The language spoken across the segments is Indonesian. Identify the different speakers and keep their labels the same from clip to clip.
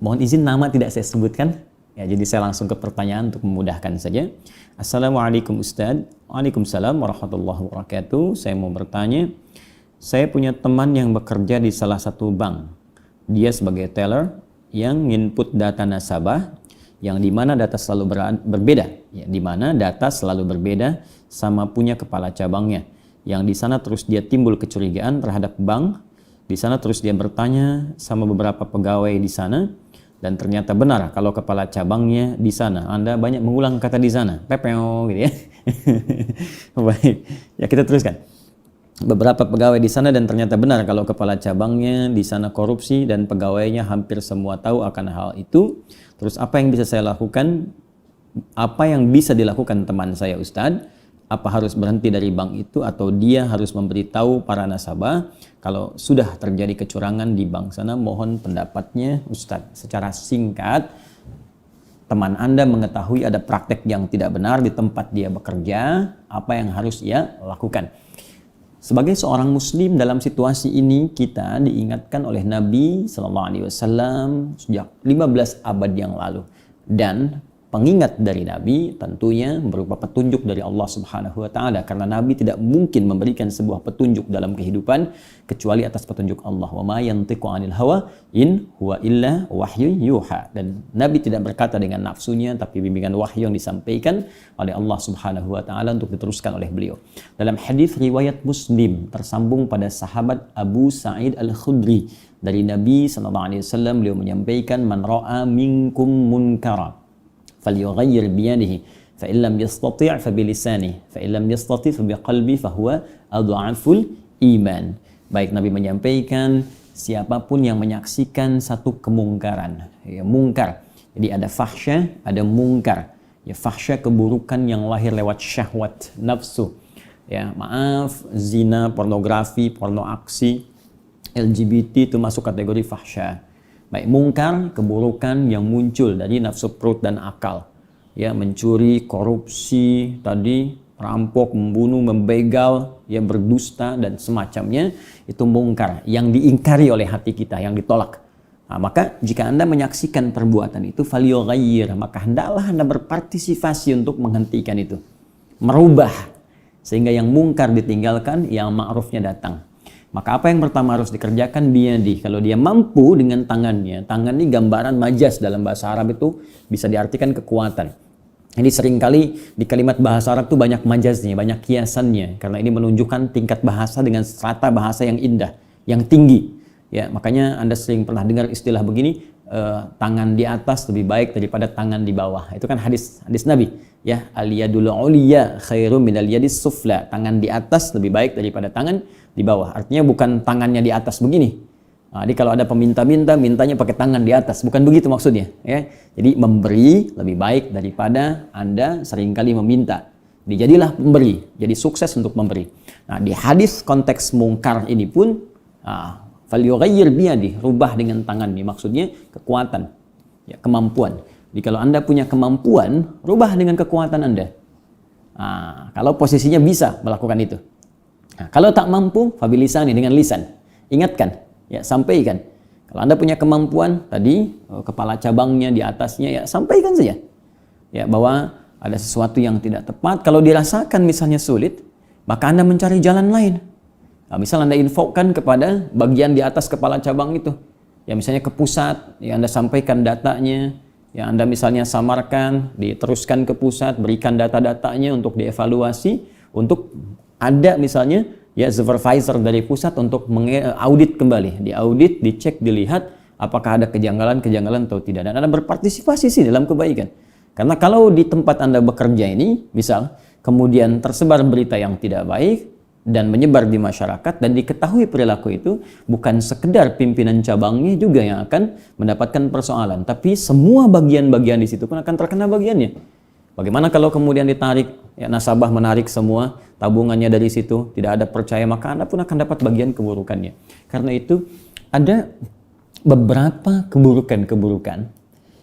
Speaker 1: Mohon izin nama tidak saya sebutkan. Ya, jadi saya langsung ke pertanyaan untuk memudahkan saja. Assalamualaikum Ustadz. Waalaikumsalam warahmatullahi wabarakatuh. Saya mau bertanya, saya punya teman yang bekerja di salah satu bank. Dia sebagai teller yang input data nasabah, yang dimana data selalu berbeda, ya, dimana data selalu berbeda sama punya kepala cabangnya. Yang di sana terus dia timbul kecurigaan terhadap bank. Di sana terus dia bertanya sama beberapa pegawai di sana, dan ternyata benar kalau kepala cabangnya di sana. Anda banyak mengulang kata di sana, pepeo gitu ya. Baik, ya kita teruskan. Beberapa pegawai di sana dan ternyata benar kalau kepala cabangnya di sana korupsi dan pegawainya hampir semua tahu akan hal itu. Terus apa yang bisa saya lakukan? Apa yang bisa dilakukan teman saya Ustadz? Apa harus berhenti dari bank itu atau dia harus memberitahu para nasabah kalau sudah terjadi kecurangan di bank sana? Mohon pendapatnya Ustadz. Secara singkat, teman Anda mengetahui ada praktek yang tidak benar di tempat dia bekerja, apa yang harus ia lakukan? Sebagai seorang muslim dalam situasi ini kita diingatkan oleh Nabi SAW sejak 15 abad yang lalu, dan pengingat dari Nabi tentunya berupa petunjuk dari Allah Subhanahu wa taala, karena Nabi tidak mungkin memberikan sebuah petunjuk dalam kehidupan kecuali atas petunjuk Allah. Wa ma yantiqu 'anil hawa in huwa illa wahyun yuha. Dan Nabi tidak berkata dengan nafsunya, tapi bimbingan wahyu yang disampaikan oleh Allah Subhanahu wa taala untuk diteruskan oleh beliau. Dalam hadis riwayat Muslim tersambung pada sahabat Abu Sa'id Al-Khudri dari Nabi sallallahu alaihi wasallam, beliau menyampaikan, man ra'a minkum munkara falyughayyir biyadihi fa in lam yastati' fa bilisanihi fa in lam yastati' fa biqalbi fa huwa adhaful iman. Baik, Nabi menyampaikan siapapun yang menyaksikan satu kemungkaran, ya, mungkar. Jadi ada fahsya, ada mungkar. Ya, fahsya keburukan yang lahir lewat syahwat nafsu. Ya, maaf, zina, pornografi, porno aksi, LGBT itu masuk kategori fahsya. Baik, mungkar, keburukan yang muncul dari nafsu perut dan akal. Ya, mencuri, korupsi, tadi merampok, membunuh, membegal, ya, berdusta dan semacamnya, itu mungkar yang diingkari oleh hati kita, yang ditolak. Nah, maka jika Anda menyaksikan perbuatan itu, falyughayyir, maka hendaklah Anda berpartisipasi untuk menghentikan itu, merubah sehingga yang mungkar ditinggalkan, yang ma'rufnya datang. Maka apa yang pertama harus dikerjakan? Biyadi. Kalau dia mampu dengan tangannya. Tangan ini gambaran majas dalam bahasa Arab itu bisa diartikan kekuatan. Jadi seringkali di kalimat bahasa Arab itu banyak majaznya, banyak kiasannya. Karena ini menunjukkan tingkat bahasa dengan strata bahasa yang indah, yang tinggi. Ya, makanya Anda sering pernah dengar istilah begini, tangan di atas lebih baik daripada tangan di bawah. Itu kan hadis Nabi. Ya, al-yadul ulya khairum minal yadis sufla. Tangan di atas lebih baik daripada tangan di bawah. Artinya bukan tangannya di atas begini. Nah, jadi kalau ada peminta-minta, mintanya pakai tangan di atas. Bukan begitu maksudnya. Ya. Jadi memberi lebih baik daripada Anda seringkali meminta. Jadi jadilah pemberi. Jadi sukses untuk memberi. Nah, di hadis konteks mungkar ini pun, falyughayyir biyadi, rubah dengan tangan. Ini maksudnya kekuatan, ya, kemampuan. Jadi kalau Anda punya kemampuan, rubah dengan kekuatan Anda. Nah, kalau posisinya bisa melakukan itu. Nah, kalau tak mampu, fabilisani, dengan lisan. Ingatkan, ya, sampaikan. Kalau Anda punya kemampuan, tadi kepala cabangnya di atasnya, ya, sampaikan saja. Ya, bahwa ada sesuatu yang tidak tepat. Kalau dirasakan misalnya sulit, maka Anda mencari jalan lain. Nah, misal Anda infokkan kepada bagian di atas kepala cabang itu. Ya, misalnya ke pusat, ya, Anda sampaikan datanya. Ya, Anda misalnya samarkan, diteruskan ke pusat, berikan data-datanya untuk dievaluasi, untuk ada misalnya, ya, supervisor dari pusat untuk mengaudit kembali, diaudit, dicek, dilihat apakah ada kejanggalan-kejanggalan atau tidak, dan Anda berpartisipasi sih dalam kebaikan. Karena kalau di tempat Anda bekerja ini, misal kemudian tersebar berita yang tidak baik dan menyebar di masyarakat dan diketahui perilaku itu, bukan sekedar pimpinan cabangnya juga yang akan mendapatkan persoalan, tapi semua bagian-bagian di situ pun akan terkena bagiannya. Bagaimana kalau kemudian ditarik, ya, nasabah menarik semua tabungannya dari situ, tidak ada percaya, maka Anda pun akan dapat bagian keburukannya. Karena itu ada beberapa keburukan-keburukan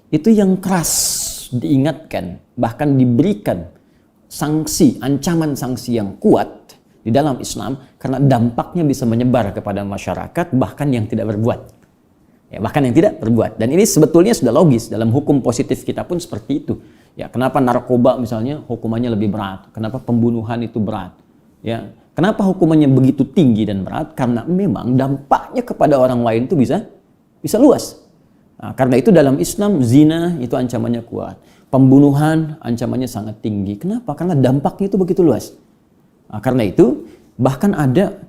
Speaker 1: itu yang keras diingatkan, bahkan diberikan sanksi, ancaman sanksi yang kuat di dalam Islam, karena dampaknya bisa menyebar kepada masyarakat bahkan yang tidak berbuat. Ya, bahkan yang tidak berbuat. Dan ini sebetulnya sudah logis, dalam hukum positif kita pun seperti itu. Ya, kenapa narkoba misalnya hukumannya lebih berat? Kenapa pembunuhan itu berat? Ya, kenapa hukumannya begitu tinggi dan berat? Karena memang dampaknya kepada orang lain itu bisa luas. Nah, karena itu dalam Islam zina itu ancamannya kuat. Pembunuhan ancamannya sangat tinggi. Kenapa? Karena dampaknya itu begitu luas. Nah, karena itu bahkan ada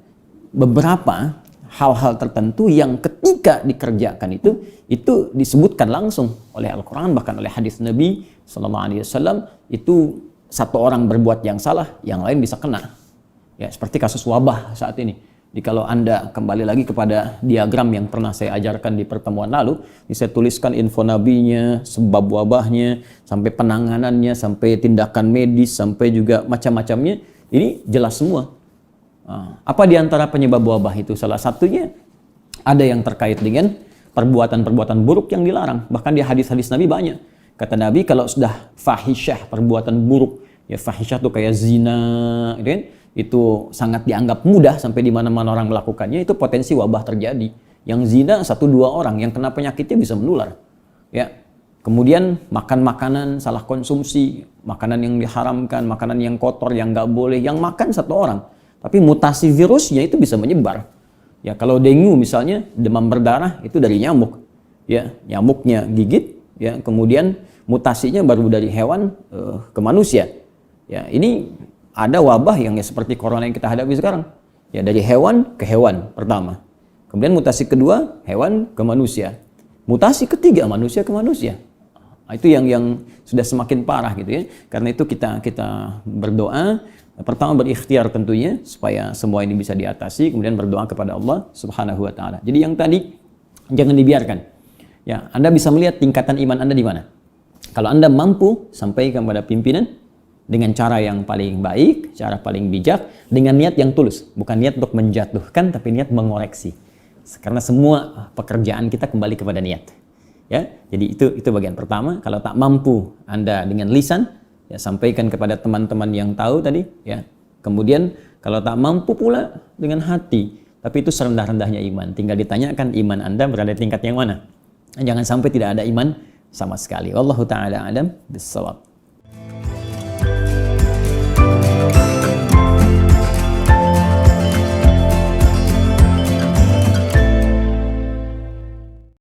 Speaker 1: beberapa hal-hal tertentu yang ketika dikerjakan itu disebutkan langsung oleh Al-Quran, bahkan oleh hadis Nabi SAW, itu satu orang berbuat yang salah, yang lain bisa kena. Ya, seperti kasus wabah saat ini. Jadi kalau Anda kembali lagi kepada diagram yang pernah saya ajarkan di pertemuan lalu, saya tuliskan info nabinya, sebab wabahnya, sampai penanganannya, sampai tindakan medis, sampai juga macam-macamnya. Ini jelas semua. Apa di antara penyebab wabah itu? Salah satunya ada yang terkait dengan perbuatan-perbuatan buruk yang dilarang. Bahkan di hadis-hadis Nabi banyak. Kata Nabi, kalau sudah fahisyah, perbuatan buruk, ya fahisyah itu kayak zina, gitu kan? Itu sangat dianggap mudah sampai di mana-mana orang melakukannya, itu potensi wabah terjadi. Yang zina 1-2 orang, yang kena penyakitnya bisa menular. Ya. Kemudian makan makanan salah konsumsi, makanan yang diharamkan, makanan yang kotor, yang nggak boleh, yang makan 1 orang. Tapi mutasi virusnya itu bisa menyebar. Ya, kalau dengue misalnya, demam berdarah itu dari nyamuk. Ya, nyamuknya gigit, ya, kemudian mutasinya baru dari hewan ke manusia. Ya, ini ada wabah yang ya seperti corona yang kita hadapi sekarang. Ya, dari hewan ke hewan pertama. Kemudian mutasi kedua, hewan ke manusia. Mutasi ketiga, manusia ke manusia. Nah, itu yang sudah semakin parah gitu ya. Karena itu kita berdoa. Pertama berikhtiar tentunya supaya semua ini bisa diatasi, kemudian berdoa kepada Allah Subhanahu wa taala. Jadi yang tadi jangan dibiarkan. Ya, Anda bisa melihat tingkatan iman Anda di mana. Kalau Anda mampu sampaikan kepada pimpinan dengan cara yang paling baik, cara paling bijak, dengan niat yang tulus, bukan niat untuk menjatuhkan tapi niat mengoreksi. Karena semua pekerjaan kita kembali kepada niat. Ya, jadi itu bagian pertama. Kalau tak mampu Anda dengan lisan, ya, sampaikan kepada teman-teman yang tahu tadi, ya. Kemudian kalau tak mampu pula dengan hati, tapi itu serendah-rendahnya iman. Tinggal ditanyakan iman Anda berada di tingkat yang mana. Jangan sampai tidak ada iman sama sekali. Wallahu taala alam bissawab.